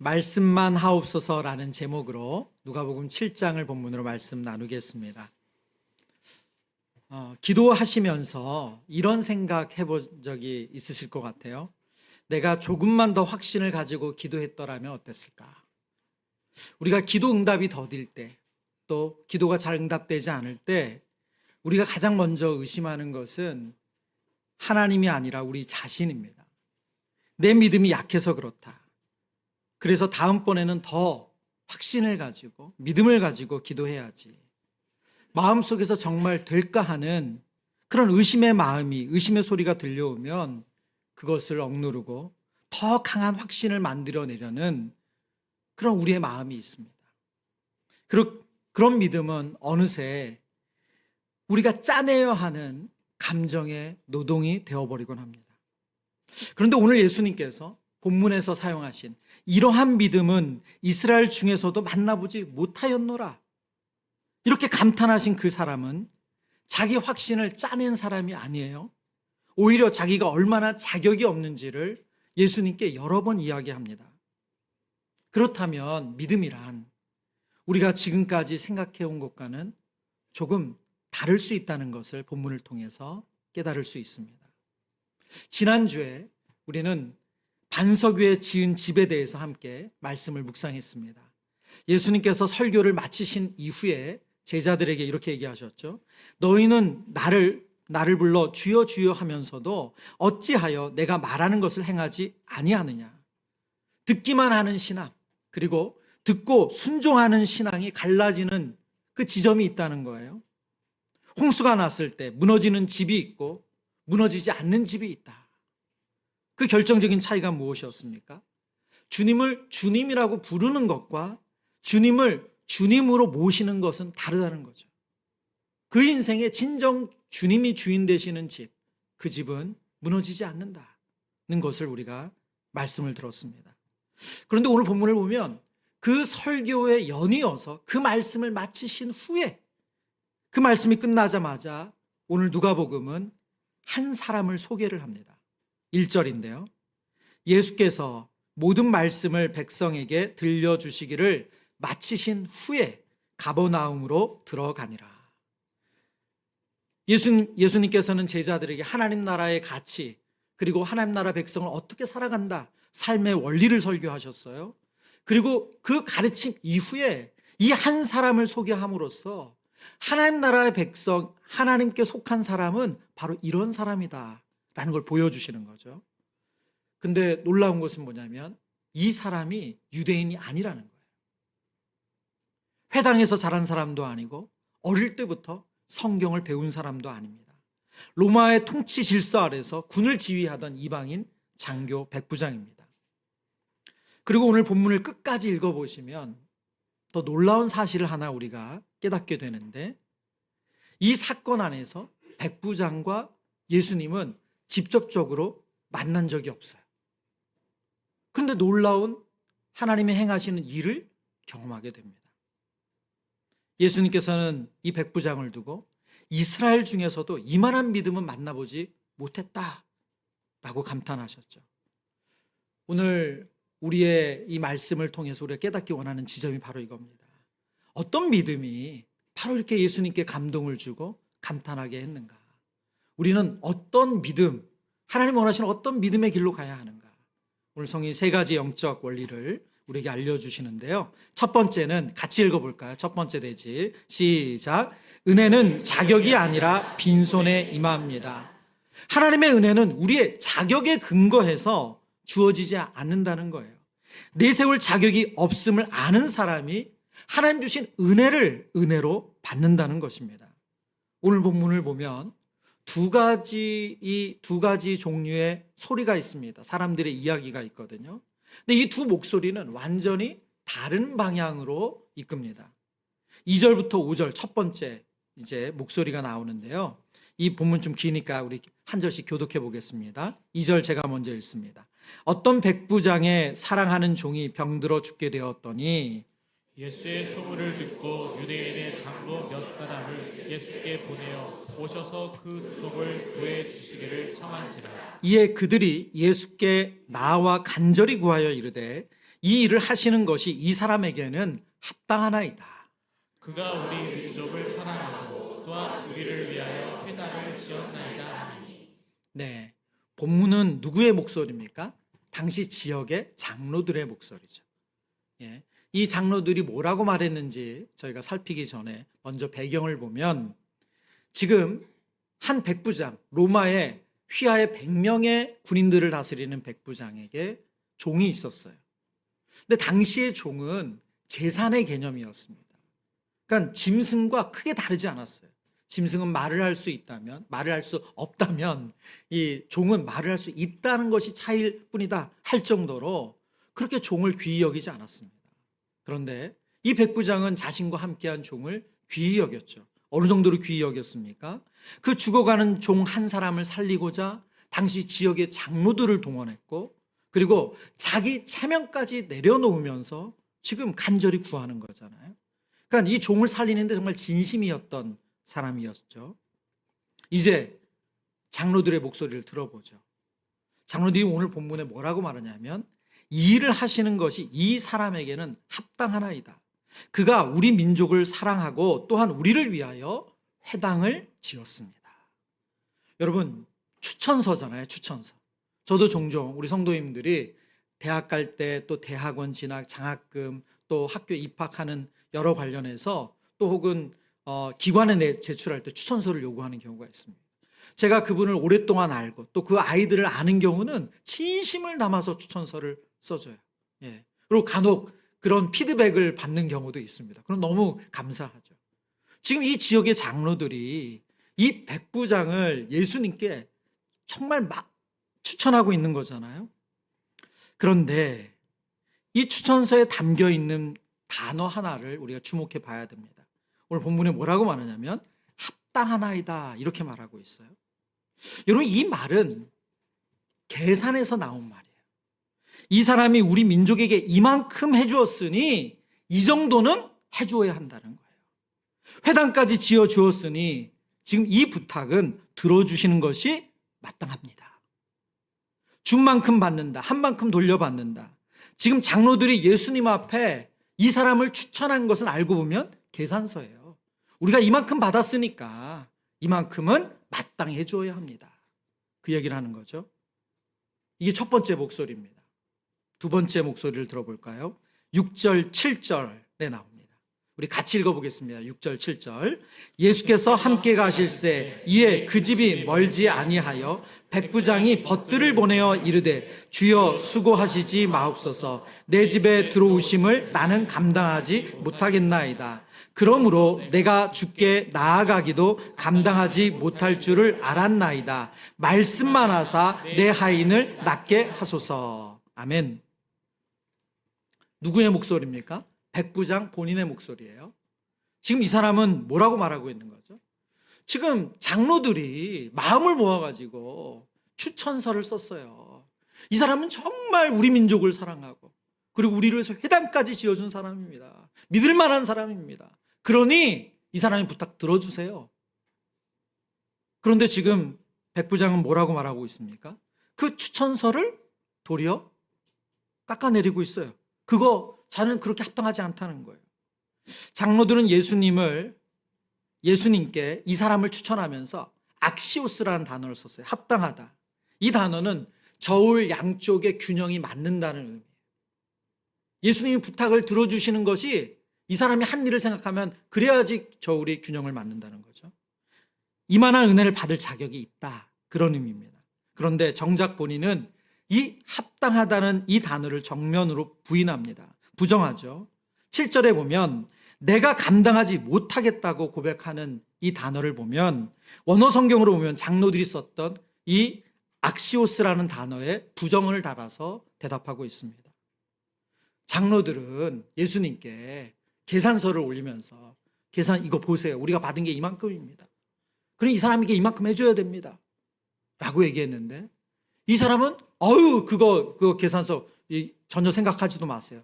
말씀만 하옵소서라는 제목으로 누가복음 7장을 본문으로 말씀 나누겠습니다. 기도하시면서 이런 생각 해본 적이 있으실 것 같아요. 내가 조금만 더 확신을 가지고 기도했더라면 어땠을까? 우리가 기도 응답이 더딜 때, 또 기도가 잘 응답되지 않을 때 우리가 가장 먼저 의심하는 것은 하나님이 아니라 우리 자신입니다. 내 믿음이 약해서 그렇다. 그래서 다음번에는 더 확신을 가지고 믿음을 가지고 기도해야지. 마음속에서 정말 될까 하는 그런 의심의 마음이, 의심의 소리가 들려오면 그것을 억누르고 더 강한 확신을 만들어내려는 그런 우리의 마음이 있습니다. 그런 믿음은 어느새 우리가 짜내야 하는 감정의 노동이 되어버리곤 합니다. 그런데 오늘 예수님께서 본문에서 사용하신 이러한 믿음은 이스라엘 중에서도 만나보지 못하였노라, 이렇게 감탄하신 그 사람은 자기 확신을 짜낸 사람이 아니에요. 오히려 자기가 얼마나 자격이 없는지를 예수님께 여러 번 이야기합니다. 그렇다면 믿음이란 우리가 지금까지 생각해온 것과는 조금 다를 수 있다는 것을 본문을 통해서 깨달을 수 있습니다. 지난주에 우리는 반석 위에 지은 집에 대해서 함께 말씀을 묵상했습니다. 예수님께서 설교를 마치신 이후에 제자들에게 이렇게 얘기하셨죠. 너희는 나를 불러 주여 주여 하면서도 어찌하여 내가 말하는 것을 행하지 아니하느냐. 듣기만 하는 신앙, 그리고 듣고 순종하는 신앙이 갈라지는 그 지점이 있다는 거예요. 홍수가 났을 때 무너지는 집이 있고 무너지지 않는 집이 있다. 그 결정적인 차이가 무엇이었습니까? 주님을 주님이라고 부르는 것과 주님을 주님으로 모시는 것은 다르다는 거죠. 그 인생의 진정 주님이 주인 되시는 집, 그 집은 무너지지 않는다는 것을 우리가 말씀을 들었습니다. 그런데 오늘 본문을 보면 그 설교에 연이어서 그 말씀을 마치신 후에, 그 말씀이 끝나자마자 오늘 누가복음은 한 사람을 소개를 합니다. 1절인데요. 예수께서 모든 말씀을 백성에게 들려주시기를 마치신 후에 가버나움으로 들어가니라. 예수님께서는 제자들에게 하나님 나라의 가치, 그리고 하나님 나라 백성을 어떻게 살아간다, 삶의 원리를 설교하셨어요. 그리고 그 가르침 이후에 이 한 사람을 소개함으로써 하나님 나라의 백성, 하나님께 속한 사람은 바로 이런 사람이다 라는 걸 보여주시는 거죠. 근데 놀라운 것은 뭐냐면 이 사람이 유대인이 아니라는 거예요. 회당에서 자란 사람도 아니고 어릴 때부터 성경을 배운 사람도 아닙니다. 로마의 통치 질서 아래서 군을 지휘하던 이방인 장교 백부장입니다. 그리고 오늘 본문을 끝까지 읽어보시면 더 놀라운 사실을 하나 우리가 깨닫게 되는데, 이 사건 안에서 백부장과 예수님은 직접적으로 만난 적이 없어요. 그런데 놀라운 하나님이 행하시는 일을 경험하게 됩니다. 예수님께서는 이 백부장을 두고 이스라엘 중에서도 이만한 믿음은 만나보지 못했다라고 감탄하셨죠. 오늘 우리의 이 말씀을 통해서 우리가 깨닫기 원하는 지점이 바로 이겁니다. 어떤 믿음이 바로 이렇게 예수님께 감동을 주고 감탄하게 했는가? 우리는 어떤 믿음, 하나님 원하시는 어떤 믿음의 길로 가야 하는가? 오늘 성경이 세 가지 영적 원리를 우리에게 알려주시는데요. 첫 번째는 같이 읽어볼까요? 첫 번째 되지. 시작. 은혜는 자격이 아니라 빈손에 임합니다. 하나님의 은혜는 우리의 자격에 근거해서 주어지지 않는다는 거예요. 내세울 자격이 없음을 아는 사람이 하나님 주신 은혜를 은혜로 받는다는 것입니다. 오늘 본문을 보면 이 두 가지 종류의 소리가 있습니다. 사람들의 이야기가 있거든요. 근데 이 두 목소리는 완전히 다른 방향으로 이끕니다. 2절부터 5절 첫 번째 이제 목소리가 나오는데요. 이 본문 좀 기니까 우리 한 절씩 교독해 보겠습니다. 2절 제가 먼저 읽습니다. 어떤 백부장의 사랑하는 종이 병들어 죽게 되었더니 예수의 소문을 듣고 유대인의 장로 몇 사람을 예수께 보내어 오셔서 그 종을 구해 주시기를 청한지라. 이에 그들이 예수께 나와 간절히 구하여 이르되 이 일을 하시는 것이 이 사람에게는 합당하나이다. 그가 우리 민족을 사랑하고 또한 우리를 위하여 회당을 지었나이다. 네, 본문은 누구의 목소리입니까? 당시 지역의 장로들의 목소리죠. 예, 이 장로들이 뭐라고 말했는지 저희가 살피기 전에 먼저 배경을 보면, 지금 한 백부장, 로마의 휘하의 100명의 군인들을 다스리는 백부장에게 종이 있었어요. 근데 당시의 종은 재산의 개념이었습니다. 그러니까 짐승과 크게 다르지 않았어요. 짐승은 말을 할 수 있다면, 말을 할 수 없다면 이 종은 말을 할 수 있다는 것이 차이일 뿐이다 할 정도로 그렇게 종을 귀히 여기지 않았습니다. 그런데 이 백부장은 자신과 함께한 종을 귀히 여겼죠. 어느 정도로 귀히 여겼습니까? 그 죽어가는 종 한 사람을 살리고자 당시 지역의 장로들을 동원했고, 그리고 자기 체면까지 내려놓으면서 지금 간절히 구하는 거잖아요. 그러니까 이 종을 살리는데 정말 진심이었던 사람이었죠. 이제 장로들의 목소리를 들어보죠. 장로들이 오늘 본문에 뭐라고 말하냐면, 이 일을 하시는 것이 이 사람에게는 합당하나이다. 그가 우리 민족을 사랑하고 또한 우리를 위하여 회당을 지었습니다. 여러분, 추천서잖아요. 추천서. 저도 종종 우리 성도님들이 대학 갈 때, 또 대학원 진학, 장학금, 또 학교 입학하는 여러 관련해서, 또 혹은 기관에 제출할 때 추천서를 요구하는 경우가 있습니다. 제가 그분을 오랫동안 알고 또 그 아이들을 아는 경우는 진심을 담아서 추천서를 써줘요. 예. 그리고 간혹 그런 피드백을 받는 경우도 있습니다. 그럼 너무 감사하죠. 지금 이 지역의 장로들이 이 백부장을 예수님께 정말 막 추천하고 있는 거잖아요. 그런데 이 추천서에 담겨 있는 단어 하나를 우리가 주목해 봐야 됩니다. 오늘 본문에 뭐라고 말하냐면 합당하나이다 이렇게 말하고 있어요. 여러분, 이 말은 계산에서 나온 말이에요. 이 사람이 우리 민족에게 이만큼 해주었으니 이 정도는 해주어야 한다는 거예요. 회당까지 지어주었으니 지금 이 부탁은 들어주시는 것이 마땅합니다. 준 만큼 받는다, 한 만큼 돌려받는다. 지금 장로들이 예수님 앞에 이 사람을 추천한 것은 알고 보면 계산서예요. 우리가 이만큼 받았으니까 이만큼은 마땅히 해주어야 합니다. 그 얘기를 하는 거죠. 이게 첫 번째 목소리입니다. 두 번째 목소리를 들어볼까요? 6절, 7절에 나옵니다. 우리 같이 읽어보겠습니다. 6절, 7절. 예수께서 함께 가실새 이에 그 집이 멀지 아니하여 백부장이 벗들을 보내어 이르되 주여 수고하시지 마옵소서. 내 집에 들어오심을 나는 감당하지 못하겠나이다. 그러므로 내가 주께 나아가기도 감당하지 못할 줄을 알았나이다. 말씀만 하사 내 하인을 낫게 하소서. 아멘. 누구의 목소리입니까? 백부장 본인의 목소리예요. 지금 이 사람은 뭐라고 말하고 있는 거죠? 지금 장로들이 마음을 모아가지고 추천서를 썼어요. 이 사람은 정말 우리 민족을 사랑하고 그리고 우리를 위해서 회당까지 지어준 사람입니다. 믿을 만한 사람입니다. 그러니 이 사람의 부탁 들어주세요. 그런데 지금 백부장은 뭐라고 말하고 있습니까? 그 추천서를 도리어 깎아내리고 있어요. 그거 자는 그렇게 합당하지 않다는 거예요. 장로들은 예수님께 이 사람을 추천하면서 악시오스라는 단어를 썼어요. 합당하다. 이 단어는 저울 양쪽의 균형이 맞는다는 의미예요. 예수님이 부탁을 들어주시는 것이 이 사람이 한 일을 생각하면 그래야지 저울이 균형을 맞는다는 거죠. 이만한 은혜를 받을 자격이 있다. 그런 의미입니다. 그런데 정작 본인은 이 합당하다는 이 단어를 정면으로 부인합니다. 부정하죠. 7절에 보면 내가 감당하지 못하겠다고 고백하는 이 단어를 보면 원어 성경으로 보면 장로들이 썼던 이 악시오스라는 단어에 부정을 달아서 대답하고 있습니다. 장로들은 예수님께 계산서를 올리면서 계산 이거 보세요. 우리가 받은 게 이만큼입니다. 그럼 이 사람에게 이만큼 해줘야 됩니다. 라고 얘기했는데 이 사람은 그거 계산서 전혀 생각하지도 마세요.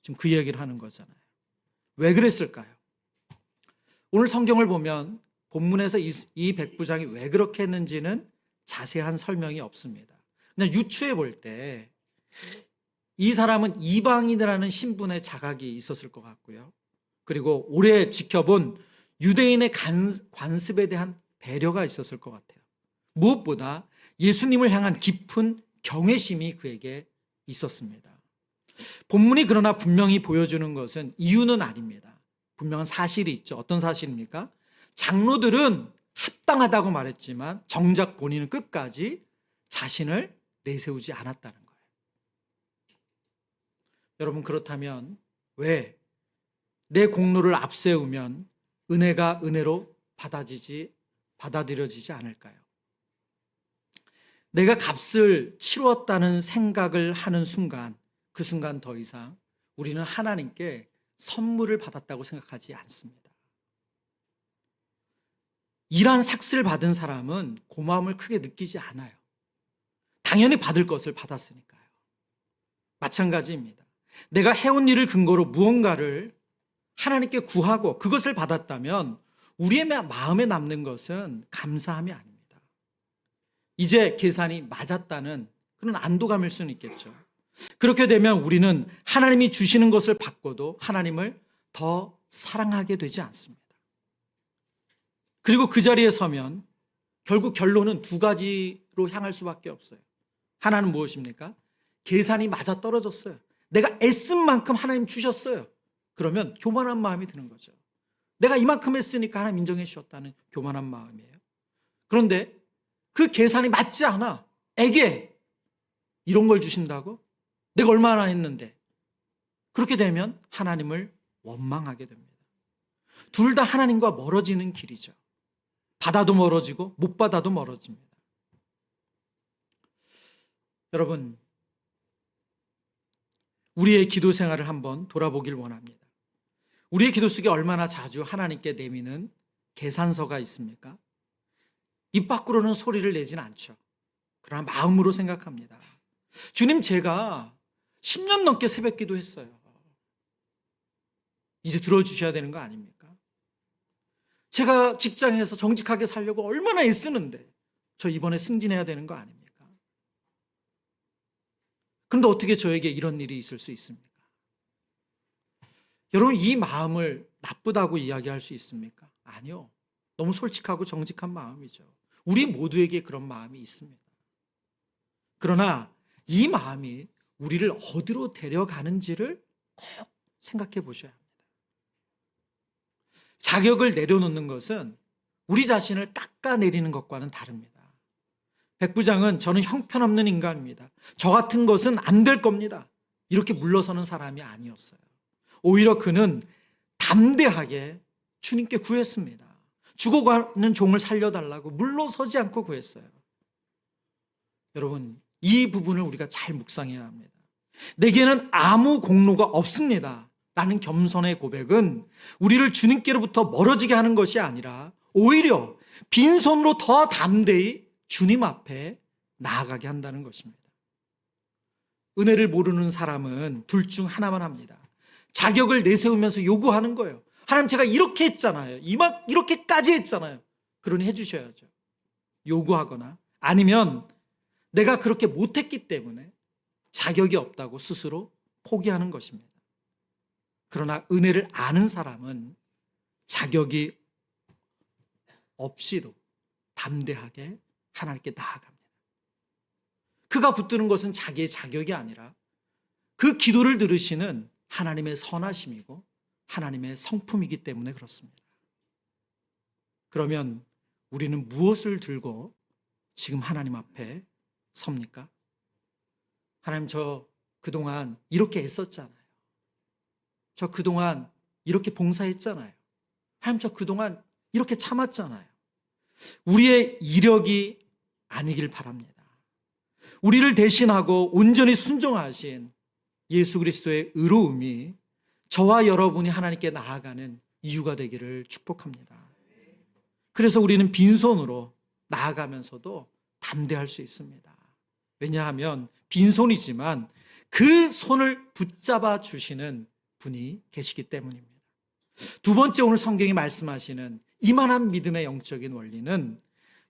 지금 그 얘기를 하는 거잖아요. 왜 그랬을까요? 오늘 성경을 보면 본문에서 이 백부장이 왜 그렇게 했는지는 자세한 설명이 없습니다. 그냥 유추해 볼 때 이 사람은 이방인이라는 신분의 자각이 있었을 것 같고요. 그리고 오래 지켜본 유대인의 관습에 대한 배려가 있었을 것 같아요. 무엇보다 예수님을 향한 깊은 경외심이 그에게 있었습니다. 본문이 그러나 분명히 보여주는 것은 이유는 아닙니다. 분명한 사실이 있죠. 어떤 사실입니까? 장로들은 합당하다고 말했지만 정작 본인은 끝까지 자신을 내세우지 않았다는 거예요. 여러분, 그렇다면 왜 내 공로를 앞세우면 은혜가 은혜로 받아들여지지 않을까요? 내가 값을 치루었다는 생각을 하는 순간, 그 순간 더 이상 우리는 하나님께 선물을 받았다고 생각하지 않습니다. 이러한 삭스를 받은 사람은 고마움을 크게 느끼지 않아요. 당연히 받을 것을 받았으니까요. 마찬가지입니다. 내가 해온 일을 근거로 무언가를 하나님께 구하고 그것을 받았다면 우리의 마음에 남는 것은 감사함이 아닙니다. 이제 계산이 맞았다는 그런 안도감일 수는 있겠죠. 그렇게 되면 우리는 하나님이 주시는 것을 받고도 하나님을 더 사랑하게 되지 않습니다. 그리고 그 자리에 서면 결국 결론은 두 가지로 향할 수밖에 없어요. 하나는 무엇입니까? 계산이 맞아 떨어졌어요. 내가 애쓴 만큼 하나님 주셨어요. 그러면 교만한 마음이 드는 거죠. 내가 이만큼 했으니까 하나님 인정해 주셨다는 교만한 마음이에요. 그런데 그 계산이 맞지 않아. 애게 이런 걸 주신다고? 내가 얼마나 했는데. 그렇게 되면 하나님을 원망하게 됩니다. 둘 다 하나님과 멀어지는 길이죠. 받아도 멀어지고 못 받아도 멀어집니다. 여러분, 우리의 기도 생활을 한번 돌아보길 원합니다. 우리의 기도 속에 얼마나 자주 하나님께 내미는 계산서가 있습니까? 입 밖으로는 소리를 내진 않죠. 그러나 마음으로 생각합니다. 주님, 제가 10년 넘게 새벽 기도했어요. 이제 들어주셔야 되는 거 아닙니까? 제가 직장에서 정직하게 살려고 얼마나 애쓰는데 저 이번에 승진해야 되는 거 아닙니까? 그런데 어떻게 저에게 이런 일이 있을 수 있습니까? 여러분, 이 마음을 나쁘다고 이야기할 수 있습니까? 아니요. 너무 솔직하고 정직한 마음이죠. 우리 모두에게 그런 마음이 있습니다. 그러나 이 마음이 우리를 어디로 데려가는지를 꼭 생각해 보셔야 합니다. 자격을 내려놓는 것은 우리 자신을 깎아내리는 것과는 다릅니다. 백부장은 저는 형편없는 인간입니다. 저 같은 것은 안 될 겁니다. 이렇게 물러서는 사람이 아니었어요. 오히려 그는 담대하게 주님께 구했습니다. 죽어가는 종을 살려달라고 물러서지 않고 구했어요. 여러분, 이 부분을 우리가 잘 묵상해야 합니다. 내게는 아무 공로가 없습니다 라는 겸손의 고백은 우리를 주님께로부터 멀어지게 하는 것이 아니라 오히려 빈손으로 더 담대히 주님 앞에 나아가게 한다는 것입니다. 은혜를 모르는 사람은 둘 중 하나만 합니다. 자격을 내세우면서 요구하는 거예요. 하나님, 제가 이렇게 했잖아요. 이렇게까지 했잖아요. 그러니 해주셔야죠. 요구하거나 아니면 내가 그렇게 못했기 때문에 자격이 없다고 스스로 포기하는 것입니다. 그러나 은혜를 아는 사람은 자격이 없이도 담대하게 하나님께 나아갑니다. 그가 붙드는 것은 자기의 자격이 아니라 그 기도를 들으시는 하나님의 선하심이고 하나님의 성품이기 때문에 그렇습니다. 그러면 우리는 무엇을 들고 지금 하나님 앞에 섭니까? 하나님, 저 그동안 이렇게 애썼잖아요. 저 그동안 이렇게 봉사했잖아요. 하나님, 저 그동안 이렇게 참았잖아요. 우리의 이력이 아니길 바랍니다. 우리를 대신하고 온전히 순종하신 예수 그리스도의 의로움이 저와 여러분이 하나님께 나아가는 이유가 되기를 축복합니다. 그래서 우리는 빈손으로 나아가면서도 담대할 수 있습니다. 왜냐하면 빈손이지만 그 손을 붙잡아 주시는 분이 계시기 때문입니다. 두 번째, 오늘 성경이 말씀하시는 이만한 믿음의 영적인 원리는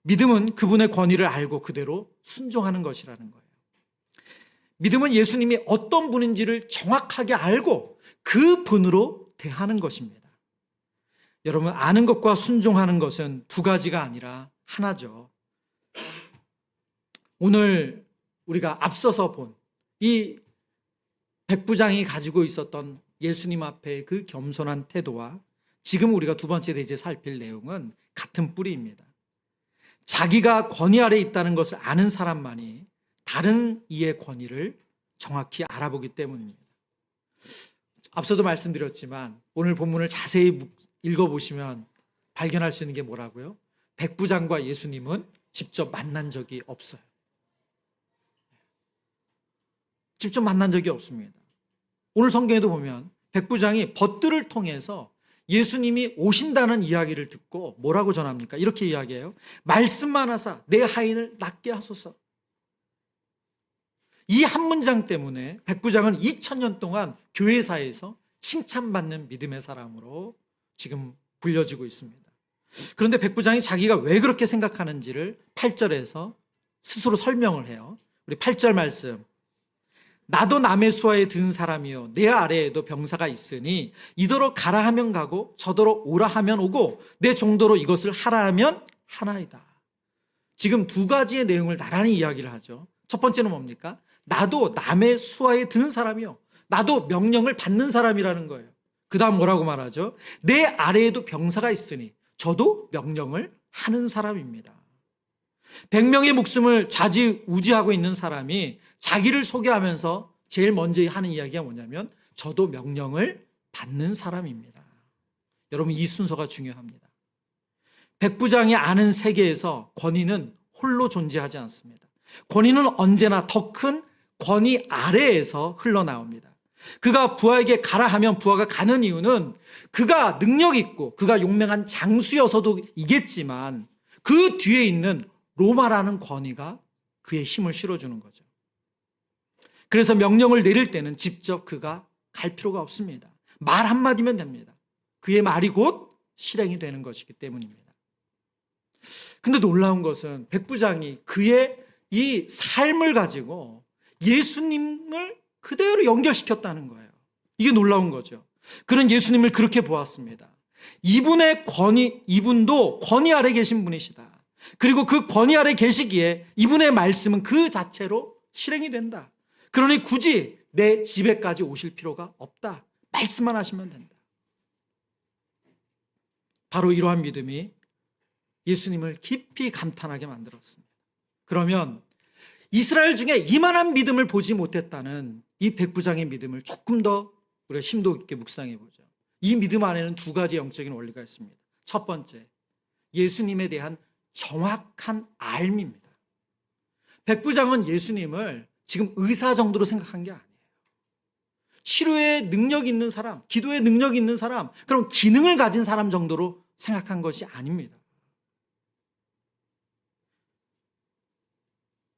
믿음은 그분의 권위를 알고 그대로 순종하는 것이라는 거예요. 믿음은 예수님이 어떤 분인지를 정확하게 알고 그 분으로 대하는 것입니다. 여러분, 아는 것과 순종하는 것은 두 가지가 아니라 하나죠. 오늘 우리가 앞서서 본 이 백부장이 가지고 있었던 예수님 앞에 그 겸손한 태도와 지금 우리가 두 번째 대지에 살필 내용은 같은 뿌리입니다. 자기가 권위 아래 있다는 것을 아는 사람만이 다른 이의 권위를 정확히 알아보기 때문입니다. 앞서도 말씀드렸지만 오늘 본문을 자세히 읽어보시면 발견할 수 있는 게 뭐라고요? 백부장과 예수님은 직접 만난 적이 없어요. 직접 만난 적이 없습니다. 오늘 성경에도 보면 백부장이 벗들을 통해서 예수님이 오신다는 이야기를 듣고 뭐라고 전합니까? 이렇게 이야기해요. 말씀만 하사 내 하인을 낫게 하소서. 이 한 문장 때문에 백부장은 2000년 동안 교회사에서 칭찬받는 믿음의 사람으로 지금 불려지고 있습니다. 그런데 백부장이 자기가 왜 그렇게 생각하는지를 8절에서 스스로 설명을 해요. 우리 8절 말씀. 나도 남의 수하에 든 사람이요 내 아래에도 병사가 있으니 이더러 가라 하면 가고 저더러 오라 하면 오고 내 정도로 이것을 하라 하면 하나이다. 지금 두 가지의 내용을 나란히 이야기를 하죠. 첫 번째는 뭡니까? 나도 남의 수하에 든 사람이요, 나도 명령을 받는 사람이라는 거예요. 그 다음 뭐라고 말하죠? 내 아래에도 병사가 있으니 저도 명령을 하는 사람입니다. 100명의 목숨을 좌지우지하고 있는 사람이 자기를 소개하면서 제일 먼저 하는 이야기가 뭐냐면 저도 명령을 받는 사람입니다. 여러분, 이 순서가 중요합니다. 백부장이 아는 세계에서 권위는 홀로 존재하지 않습니다. 권위는 언제나 더 큰 권위 아래에서 흘러나옵니다. 그가 부하에게 가라 하면 부하가 가는 이유는 그가 능력 있고 그가 용맹한 장수여서도 이겠지만 그 뒤에 있는 로마라는 권위가 그의 힘을 실어주는 거죠. 그래서 명령을 내릴 때는 직접 그가 갈 필요가 없습니다. 말 한마디면 됩니다. 그의 말이 곧 실행이 되는 것이기 때문입니다. 근데 놀라운 것은 백부장이 그의 이 삶을 가지고 예수님을 그대로 연결시켰다는 거예요. 이게 놀라운 거죠. 그는 예수님을 그렇게 보았습니다. 이분의 권위, 이분도 권위 아래 계신 분이시다. 그리고 그 권위 아래 계시기에 이분의 말씀은 그 자체로 실행이 된다. 그러니 굳이 내 집에까지 오실 필요가 없다. 말씀만 하시면 된다. 바로 이러한 믿음이 예수님을 깊이 감탄하게 만들었습니다. 그러면 이스라엘 중에 이만한 믿음을 보지 못했다는 이 백부장의 믿음을 조금 더 우리가 심도 있게 묵상해 보죠. 이 믿음 안에는 두 가지 영적인 원리가 있습니다. 첫 번째, 예수님에 대한 정확한 알미입니다. 백부장은 예수님을 지금 의사 정도로 생각한 게 아니에요. 치료에 능력이 있는 사람, 기도에 능력이 있는 사람, 그런 기능을 가진 사람 정도로 생각한 것이 아닙니다.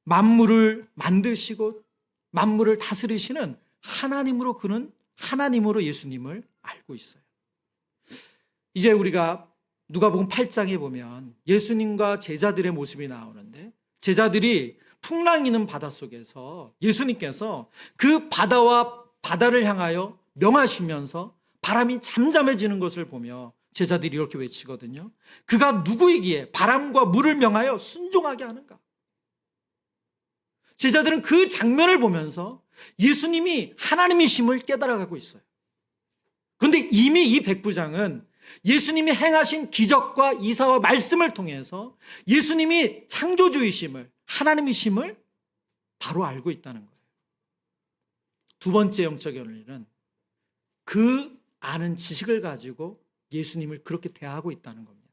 만물을 만드시고 만물을 다스리시는 하나님으로 그는 하나님으로 예수님을 알고 있어요. 이제 우리가 누가복음 8장에 보면 예수님과 제자들의 모습이 나오는데 제자들이 풍랑이는 바닷속에서 예수님께서 그 바다와 바다를 향하여 명하시면서 바람이 잠잠해지는 것을 보며 제자들이 이렇게 외치거든요. 그가 누구이기에 바람과 물을 명하여 순종하게 하는가? 제자들은 그 장면을 보면서 예수님이 하나님이심을 깨달아가고 있어요. 그런데 이미 이 백부장은 예수님이 행하신 기적과 이사와 말씀을 통해서 예수님이 창조주이심을, 하나님이심을 바로 알고 있다는 거예요. 두 번째 영적 원리는 그 아는 지식을 가지고 예수님을 그렇게 대하고 있다는 겁니다.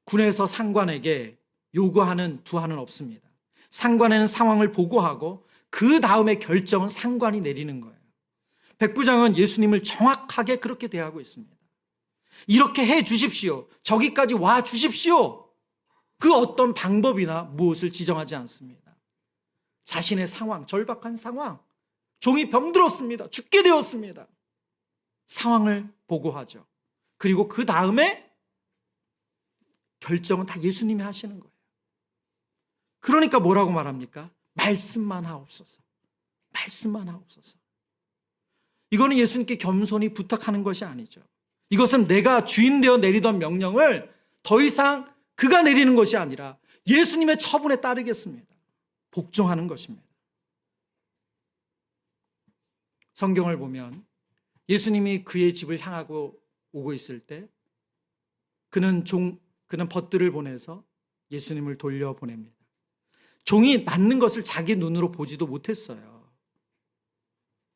군에서 상관에게 요구하는 부하는 없습니다. 상관에는 상황을 보고하고 그 다음에 결정은 상관이 내리는 거예요. 백부장은 예수님을 정확하게 그렇게 대하고 있습니다. 이렇게 해 주십시오. 저기까지 와 주십시오. 그 어떤 방법이나 무엇을 지정하지 않습니다. 자신의 상황, 절박한 상황, 종이 병들었습니다. 죽게 되었습니다. 상황을 보고하죠. 그리고 그 다음에 결정은 다 예수님이 하시는 거예요. 그러니까 뭐라고 말합니까? 말씀만 하옵소서. 말씀만 하옵소서. 이거는 예수님께 겸손히 부탁하는 것이 아니죠. 이것은 내가 주인 되어 내리던 명령을 더 이상 그가 내리는 것이 아니라 예수님의 처분에 따르겠습니다. 복종하는 것입니다. 성경을 보면 예수님이 그의 집을 향하고 오고 있을 때 그는 벗들을 보내서 예수님을 돌려보냅니다. 종이 낫는 것을 자기 눈으로 보지도 못했어요.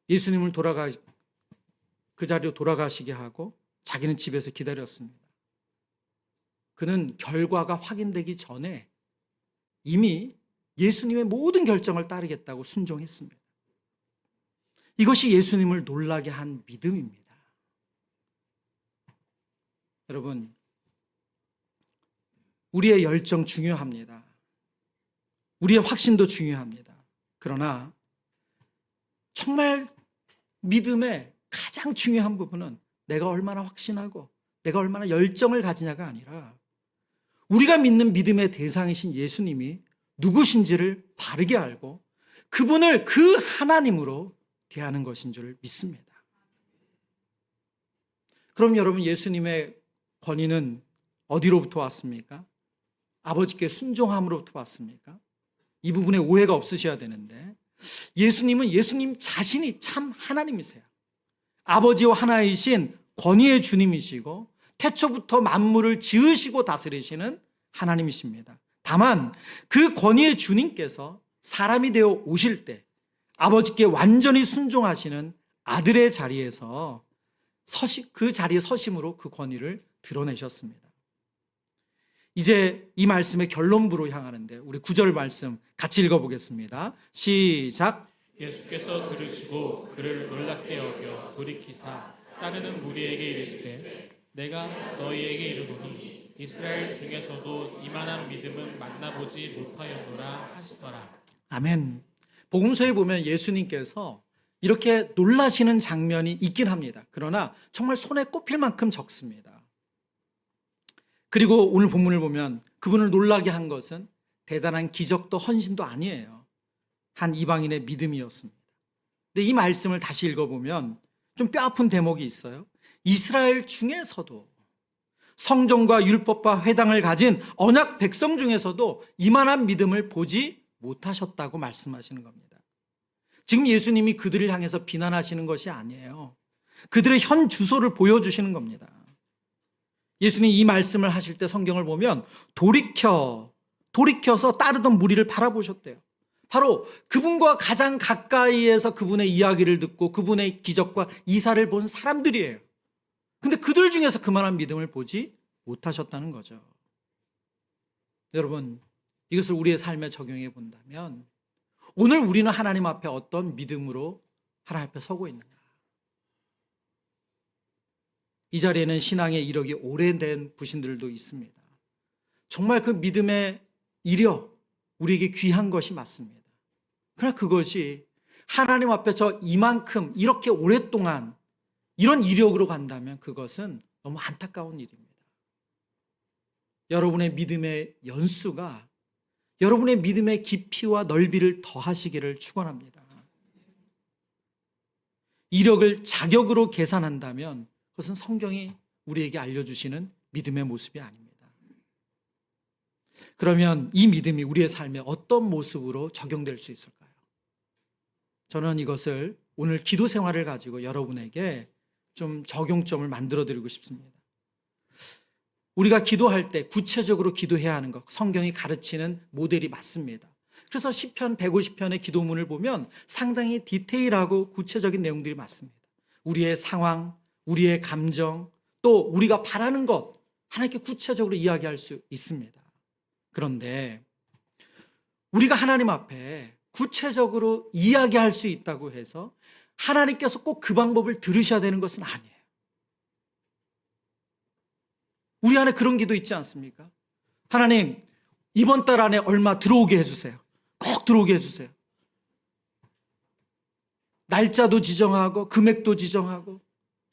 예수님을 그 자리로 돌아가시게 하고 자기는 집에서 기다렸습니다. 그는 결과가 확인되기 전에 이미 예수님의 모든 결정을 따르겠다고 순종했습니다. 이것이 예수님을 놀라게 한 믿음입니다. 여러분, 우리의 열정 중요합니다. 우리의 확신도 중요합니다. 그러나 정말 믿음의 가장 중요한 부분은 내가 얼마나 확신하고 내가 얼마나 열정을 가지냐가 아니라 우리가 믿는 믿음의 대상이신 예수님이 누구신지를 바르게 알고 그분을 그 하나님으로 대하는 것인 줄 믿습니다. 그럼 여러분, 예수님의 권위는 어디로부터 왔습니까? 아버지께 순종함으로부터 왔습니까? 이 부분에 오해가 없으셔야 되는데, 예수님은 예수님 자신이 참 하나님이세요. 아버지와 하나이신 권위의 주님이시고 태초부터 만물을 지으시고 다스리시는 하나님이십니다. 다만 그 권위의 주님께서 사람이 되어 오실 때 아버지께 완전히 순종하시는 아들의 자리에서 그 자리에 서심으로 그 권위를 드러내셨습니다. 이제 이 말씀의 결론부로 향하는데 우리 9절 말씀 같이 읽어보겠습니다. 시작. 예수께서 들으시고 그를 놀랍게 여겨 돌이키사 따르는 무리에게 이르시되 내가 너희에게 이르노니 이스라엘 중에서도 이만한 믿음은 만나보지 못하였노라 하시더라. 아멘. 복음서에 보면 예수님께서 이렇게 놀라시는 장면이 있긴 합니다. 그러나 정말 손에 꼽힐 만큼 적습니다. 그리고 오늘 본문을 보면 그분을 놀라게 한 것은 대단한 기적도 헌신도 아니에요. 한 이방인의 믿음이었습니다. 근데 이 말씀을 다시 읽어보면 좀 뼈아픈 대목이 있어요. 이스라엘 중에서도 성경과 율법과 회당을 가진 언약 백성 중에서도 이만한 믿음을 보지 못하셨다고 말씀하시는 겁니다. 지금 예수님이 그들을 향해서 비난하시는 것이 아니에요. 그들의 현 주소를 보여주시는 겁니다. 예수님 이 말씀을 하실 때 성경을 보면 돌이켜서 따르던 무리를 바라보셨대요. 바로 그분과 가장 가까이에서 그분의 이야기를 듣고 그분의 기적과 이사를 본 사람들이에요. 근데 그들 중에서 그만한 믿음을 보지 못하셨다는 거죠. 여러분, 이것을 우리의 삶에 적용해 본다면 오늘 우리는 하나님 앞에 어떤 믿음으로 하나님 앞에 서고 있는가? 이 자리에는 신앙의 이력이 오래된 부신들도 있습니다. 정말 그 믿음의 이력, 우리에게 귀한 것이 맞습니다. 그러나 그것이 하나님 앞에서 이만큼 이렇게 오랫동안 이런 이력으로 간다면 그것은 너무 안타까운 일입니다. 여러분의 믿음의 연수가 여러분의 믿음의 깊이와 넓이를 더하시기를 축원합니다. 이력을 자격으로 계산한다면 그것은 성경이 우리에게 알려주시는 믿음의 모습이 아닙니다. 그러면 이 믿음이 우리의 삶에 어떤 모습으로 적용될 수 있을까요? 저는 이것을 오늘 기도 생활을 가지고 여러분에게 좀 적용점을 만들어 드리고 싶습니다. 우리가 기도할 때 구체적으로 기도해야 하는 것, 성경이 가르치는 모델이 맞습니다. 그래서 시편 150편의 기도문을 보면 상당히 디테일하고 구체적인 내용들이 많습니다. 우리의 상황, 우리의 감정, 또 우리가 바라는 것 하나님께 구체적으로 이야기할 수 있습니다. 그런데 우리가 하나님 앞에 구체적으로 이야기할 수 있다고 해서 하나님께서 꼭 그 방법을 들으셔야 되는 것은 아니에요. 우리 안에 그런 기도 있지 않습니까? 하나님, 이번 달 안에 얼마 들어오게 해주세요. 꼭 들어오게 해주세요. 날짜도 지정하고 금액도 지정하고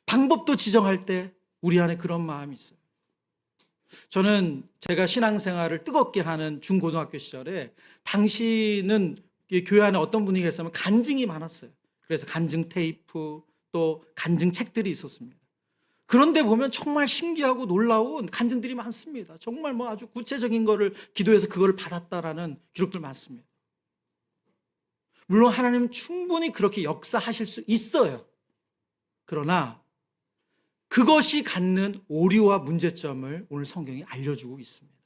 방법도 지정할 때 우리 안에 그런 마음이 있어요. 저는 제가 신앙생활을 뜨겁게 하는 중고등학교 시절에 당시는 이 교회 안에 어떤 분위기가 있었냐면 간증이 많았어요. 그래서 간증 테이프 또 간증 책들이 있었습니다. 그런데 보면 정말 신기하고 놀라운 간증들이 많습니다. 정말 뭐 아주 구체적인 거를 기도해서 그거를 받았다라는 기록들 많습니다. 물론 하나님 충분히 그렇게 역사하실 수 있어요. 그러나 그것이 갖는 오류와 문제점을 오늘 성경이 알려주고 있습니다.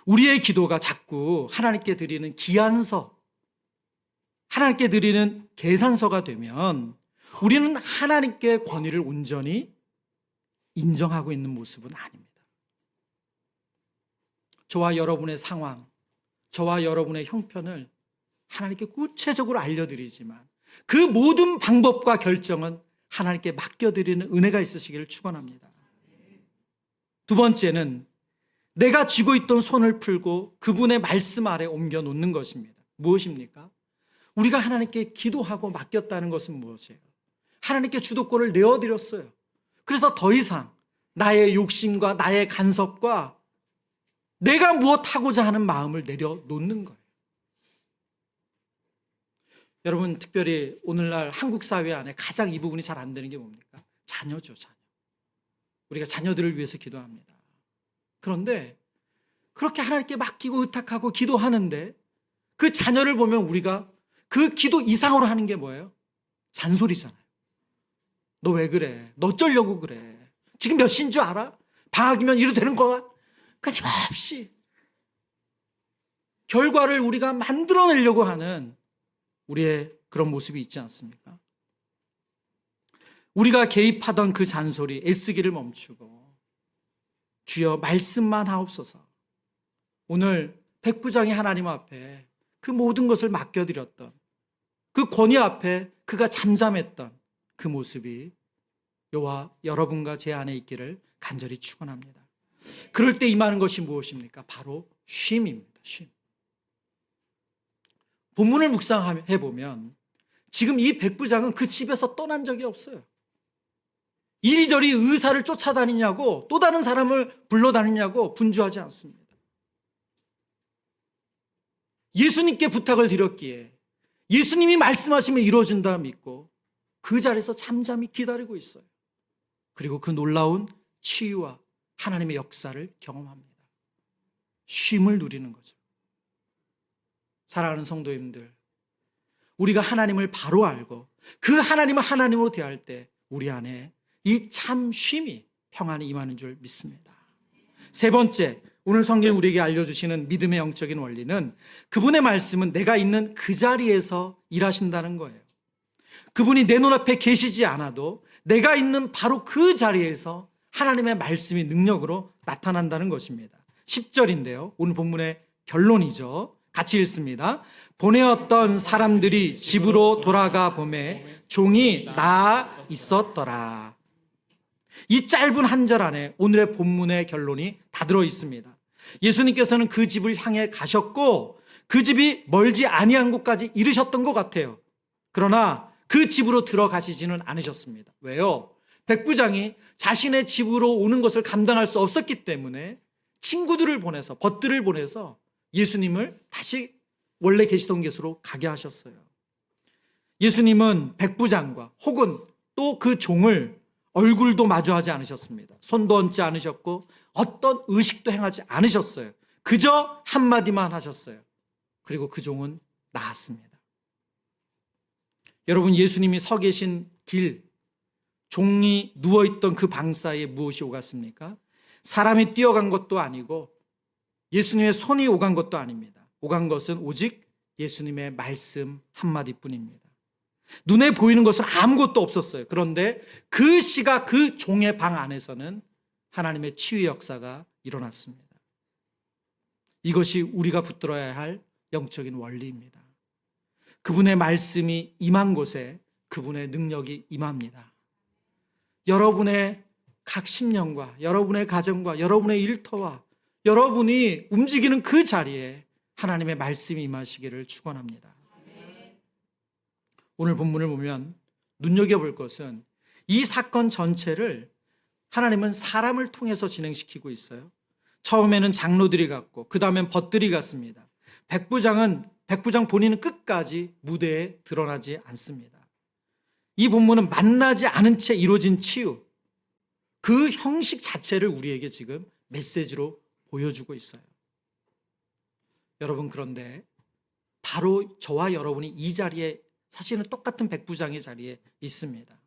우리의 기도가 자꾸 하나님께 드리는 기한서, 하나님께 드리는 계산서가 되면 우리는 하나님께 권위를 온전히 인정하고 있는 모습은 아닙니다. 저와 여러분의 상황, 저와 여러분의 형편을 하나님께 구체적으로 알려드리지만 그 모든 방법과 결정은 하나님께 맡겨드리는 은혜가 있으시기를 축원합니다. 두 번째는 내가 쥐고 있던 손을 풀고 그분의 말씀 아래 옮겨 놓는 것입니다. 무엇입니까? 우리가 하나님께 기도하고 맡겼다는 것은 무엇이에요? 하나님께 주도권을 내어드렸어요. 그래서 더 이상 나의 욕심과 나의 간섭과 내가 무엇하고자 하는 마음을 내려놓는 거예요. 여러분, 특별히 오늘날 한국 사회 안에 가장 이 부분이 잘 안 되는 게 뭡니까? 자녀죠, 자녀. 우리가 자녀들을 위해서 기도합니다. 그런데 그렇게 하나님께 맡기고 의탁하고 기도하는데 그 자녀를 보면 우리가 그 기도 이상으로 하는 게 뭐예요? 잔소리잖아요. 너 왜 그래? 너 어쩌려고 그래? 지금 몇 시인 줄 알아? 방학이면 이래도 되는 거야? 끊임없이 결과를 우리가 만들어내려고 하는 우리의 그런 모습이 있지 않습니까? 우리가 개입하던 그 잔소리, 애쓰기를 멈추고 주여 말씀만 하옵소서. 오늘 백부장이 하나님 앞에 그 모든 것을 맡겨드렸던 그 권위 앞에 그가 잠잠했던 그 모습이 여호와 여러분과 제 안에 있기를 간절히 축원합니다. 그럴 때 임하는 것이 무엇입니까? 바로 쉼입니다. 쉼. 본문을 묵상해 보면 지금 이 백부장은 그 집에서 떠난 적이 없어요. 이리저리 의사를 쫓아다니냐고 또 다른 사람을 불러다니냐고 분주하지 않습니다. 예수님께 부탁을 드렸기에 예수님이 말씀하시면 이루어진다 믿고 그 자리에서 잠잠히 기다리고 있어요. 그리고 그 놀라운 치유와 하나님의 역사를 경험합니다. 쉼을 누리는 거죠. 사랑하는 성도님들, 우리가 하나님을 바로 알고 그 하나님을 하나님으로 대할 때 우리 안에 이 참 쉼이 평안이 임하는 줄 믿습니다. 세 번째, 오늘 성경이 우리에게 알려주시는 믿음의 영적인 원리는 그분의 말씀은 내가 있는 그 자리에서 일하신다는 거예요. 그분이 내 눈앞에 계시지 않아도 내가 있는 바로 그 자리에서 하나님의 말씀이 능력으로 나타난다는 것입니다. 10절인데요. 오늘 본문의 결론이죠. 같이 읽습니다. 보내었던 사람들이 집으로 돌아가 보매 종이 나아 있었더라. 이 짧은 한 절 안에 오늘의 본문의 결론이 다 들어 있습니다. 예수님께서는 그 집을 향해 가셨고 그 집이 멀지 아니한 곳까지 이르셨던 것 같아요. 그러나 그 집으로 들어가시지는 않으셨습니다. 왜요? 백부장이 자신의 집으로 오는 것을 감당할 수 없었기 때문에 친구들을 보내서 벗들을 보내서 예수님을 다시 원래 계시던 곳으로 가게 하셨어요. 예수님은 백부장과 혹은 또 그 종을 얼굴도 마주하지 않으셨습니다. 손도 얹지 않으셨고 어떤 의식도 행하지 않으셨어요. 그저 한마디만 하셨어요. 그리고 그 종은 나았습니다. 여러분, 예수님이 서 계신 길, 종이 누워있던 그 방 사이에 무엇이 오갔습니까? 사람이 뛰어간 것도 아니고 예수님의 손이 오간 것도 아닙니다. 오간 것은 오직 예수님의 말씀 한마디뿐입니다. 눈에 보이는 것은 아무것도 없었어요. 그런데 그 시각 그 종의 방 안에서는 하나님의 치유 역사가 일어났습니다. 이것이 우리가 붙들어야 할 영적인 원리입니다. 그분의 말씀이 임한 곳에 그분의 능력이 임합니다. 여러분의 각 심령과 여러분의 가정과 여러분의 일터와 여러분이 움직이는 그 자리에 하나님의 말씀이 임하시기를 축원합니다. 오늘 본문을 보면 눈여겨볼 것은 이 사건 전체를 하나님은 사람을 통해서 진행시키고 있어요. 처음에는 장로들이 갔고 그 다음엔 벗들이 갔습니다. 백부장 본인은 끝까지 무대에 드러나지 않습니다. 이 본문은 만나지 않은 채 이루어진 치유, 그 형식 자체를 우리에게 지금 메시지로 보여주고 있어요. 여러분, 그런데 바로 저와 여러분이 이 자리에, 사실은 똑같은 백부장의 자리에 있습니다.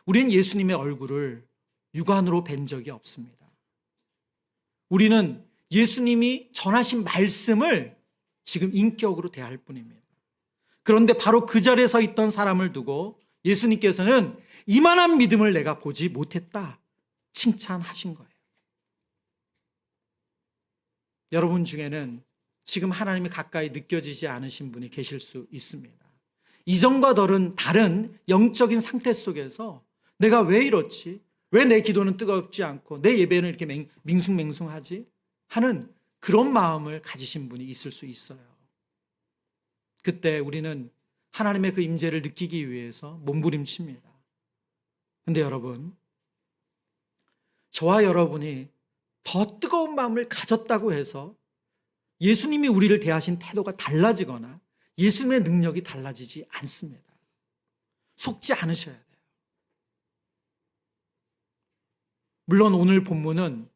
우리는 예수님의 얼굴을 육안으로 뵌 적이 없습니다. 우리는 예수님이 전하신 말씀을 지금 인격으로 대할 뿐입니다. 그런데 바로 그 자리에 서 있던 사람을 두고 예수님께서는 이만한 믿음을 내가 보지 못했다 칭찬하신 거예요. 여러분 중에는 지금 하나님이 가까이 느껴지지 않으신 분이 계실 수 있습니다. 이전과 다른 영적인 상태 속에서 내가 왜 이렇지? 왜 내 기도는 뜨겁지 않고 내 예배는 이렇게 밍숭맹숭하지? 하는 그런 마음을 가지신 분이 있을 수 있어요. 그때 우리는 하나님의 그 임재를 느끼기 위해서 몸부림칩니다. 근데 여러분, 저와 여러분이 더 뜨거운 마음을 가졌다고 해서 예수님이 우리를 대하신 태도가 달라지거나 예수님의 능력이 달라지지 않습니다. 속지 않으셔야 돼요. 물론 오늘 본문은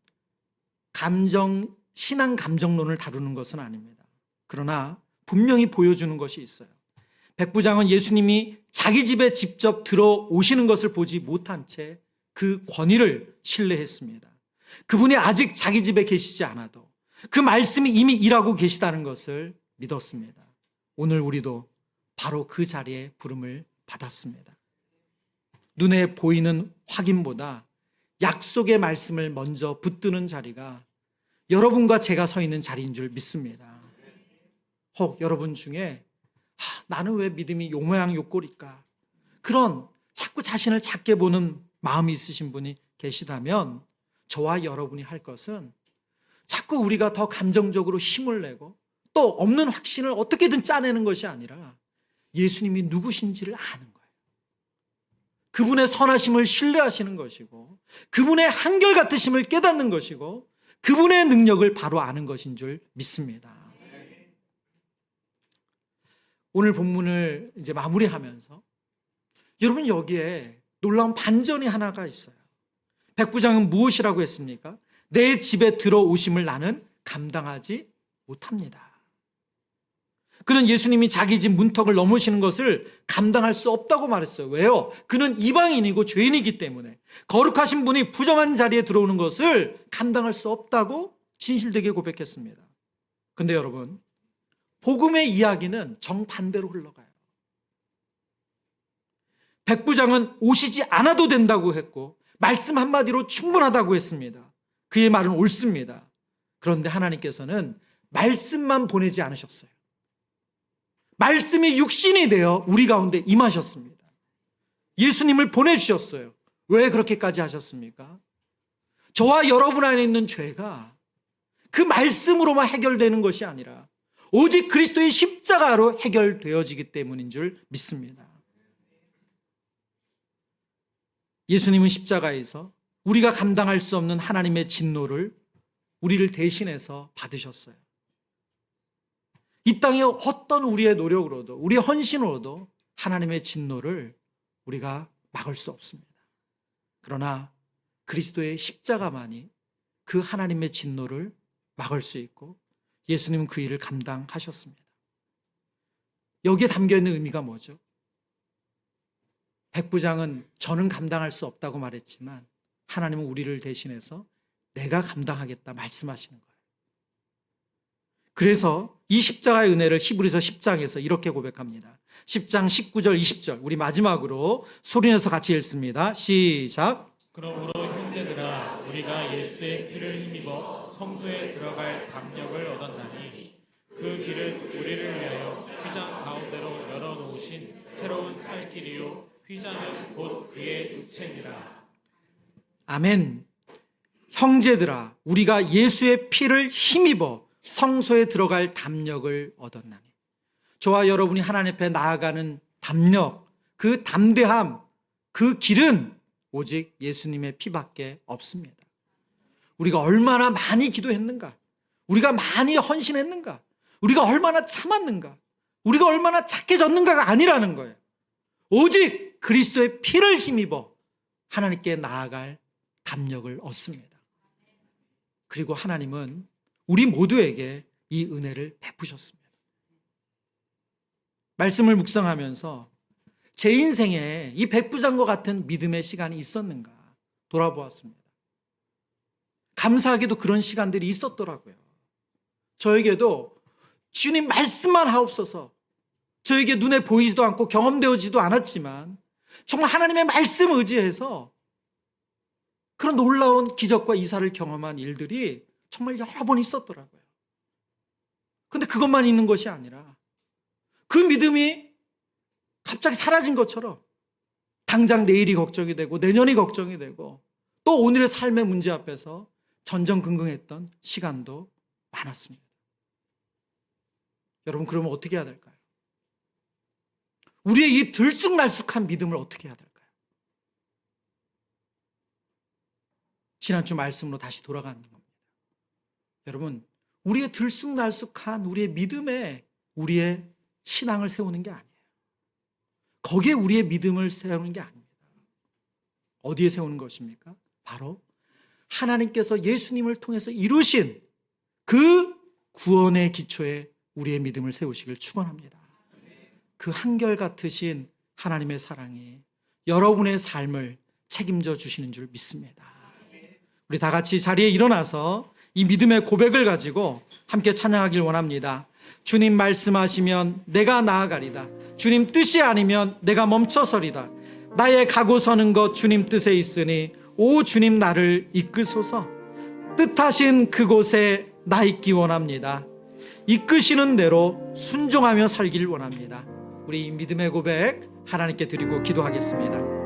신앙 감정론을 다루는 것은 아닙니다. 그러나 분명히 보여주는 것이 있어요. 백부장은 예수님이 자기 집에 직접 들어오시는 것을 보지 못한 채 그 권위를 신뢰했습니다. 그분이 아직 자기 집에 계시지 않아도 그 말씀이 이미 일하고 계시다는 것을 믿었습니다. 오늘 우리도 바로 그 자리에 부름을 받았습니다. 눈에 보이는 확인보다 약속의 말씀을 먼저 붙드는 자리가 여러분과 제가 서 있는 자리인 줄 믿습니다. 혹 여러분 중에 나는 왜 믿음이 요 모양 요 꼴일까? 그런 자꾸 자신을 작게 보는 마음이 있으신 분이 계시다면 저와 여러분이 할 것은 자꾸 우리가 더 감정적으로 힘을 내고 또 없는 확신을 어떻게든 짜내는 것이 아니라 예수님이 누구신지를 아는 거예요. 그분의 선하심을 신뢰하시는 것이고 그분의 한결같으심을 깨닫는 것이고 그분의 능력을 바로 아는 것인 줄 믿습니다. 오늘 본문을 이제 마무리하면서 여러분, 여기에 놀라운 반전이 하나가 있어요. 백부장은 무엇이라고 했습니까? 내 집에 들어오심을 나는 감당하지 못합니다. 그는 예수님이 자기 집 문턱을 넘으시는 것을 감당할 수 없다고 말했어요. 왜요? 그는 이방인이고 죄인이기 때문에 거룩하신 분이 부정한 자리에 들어오는 것을 감당할 수 없다고 진실되게 고백했습니다. 그런데 여러분, 복음의 이야기는 정반대로 흘러가요. 백부장은 오시지 않아도 된다고 했고 말씀 한마디로 충분하다고 했습니다. 그의 말은 옳습니다. 그런데 하나님께서는 말씀만 보내지 않으셨어요. 말씀이 육신이 되어 우리 가운데 임하셨습니다. 예수님을 보내주셨어요. 왜 그렇게까지 하셨습니까? 저와 여러분 안에 있는 죄가 그 말씀으로만 해결되는 것이 아니라 오직 그리스도의 십자가로 해결되어지기 때문인 줄 믿습니다. 예수님은 십자가에서 우리가 감당할 수 없는 하나님의 진노를 우리를 대신해서 받으셨어요. 이 땅에 어떤 우리의 노력으로도 우리의 헌신으로도 하나님의 진노를 우리가 막을 수 없습니다. 그러나 그리스도의 십자가만이 그 하나님의 진노를 막을 수 있고 예수님은 그 일을 감당하셨습니다. 여기에 담겨있는 의미가 뭐죠? 백부장은 저는 감당할 수 없다고 말했지만 하나님은 우리를 대신해서 내가 감당하겠다 말씀하시는 거예요. 그래서 이 십자가의 은혜를 히브리서 10장에서 이렇게 고백합니다. 10장 19절 20절 우리 마지막으로 소리내서 같이 읽습니다. 시작. 그러므로 형제들아 우리가 예수의 피를 힘입어 성소에 들어갈 담력을 얻었나니 그 길은 우리를 위하여 휘장 가운데로 열어놓으신 새로운 살 길이요 휘장은 곧 그의 육체니라. 아멘. 형제들아 우리가 예수의 피를 힘입어 성소에 들어갈 담력을 얻었나니. 저와 여러분이 하나님 앞에 나아가는 담력, 그 담대함, 그 길은 오직 예수님의 피밖에 없습니다. 우리가 얼마나 많이 기도했는가, 우리가 많이 헌신했는가, 우리가 얼마나 참았는가, 우리가 얼마나 착해졌는가가 아니라는 거예요. 오직 그리스도의 피를 힘입어 하나님께 나아갈 담력을 얻습니다. 그리고 하나님은 우리 모두에게 이 은혜를 베푸셨습니다. 말씀을 묵상하면서 제 인생에 이 백부장과 같은 믿음의 시간이 있었는가 돌아보았습니다. 감사하게도 그런 시간들이 있었더라고요. 저에게도 주님 말씀만 하옵소서, 저에게 눈에 보이지도 않고 경험되어지도 않았지만 정말 하나님의 말씀 의지해서 그런 놀라운 기적과 이사를 경험한 일들이 정말 여러 번 있었더라고요. 근데 그것만 있는 것이 아니라 그 믿음이 갑자기 사라진 것처럼 당장 내일이 걱정이 되고 내년이 걱정이 되고 또 오늘의 삶의 문제 앞에서 전전긍긍했던 시간도 많았습니다. 여러분, 그러면 어떻게 해야 될까요? 우리의 이 들쑥날쑥한 믿음을 어떻게 해야 될까요? 지난주 말씀으로 다시 돌아가는 겁니다. 여러분, 우리의 들쑥날쑥한 우리의 믿음에 우리의 신앙을 세우는 게 아니에요. 거기에 우리의 믿음을 세우는 게 아닙니다. 어디에 세우는 것입니까? 바로 하나님께서 예수님을 통해서 이루신 그 구원의 기초에 우리의 믿음을 세우시길 축원합니다. 그 한결같으신 하나님의 사랑이 여러분의 삶을 책임져 주시는 줄 믿습니다. 우리 다 같이 자리에 일어나서 이 믿음의 고백을 가지고 함께 찬양하길 원합니다. 주님 말씀하시면 내가 나아가리다. 주님 뜻이 아니면 내가 멈춰서리다. 나의 가고 서는 것 주님 뜻에 있으니 오 주님 나를 이끄소서. 뜻하신 그곳에 나 있기 원합니다. 이끄시는 대로 순종하며 살길 원합니다. 우리 믿음의 고백 하나님께 드리고 기도하겠습니다.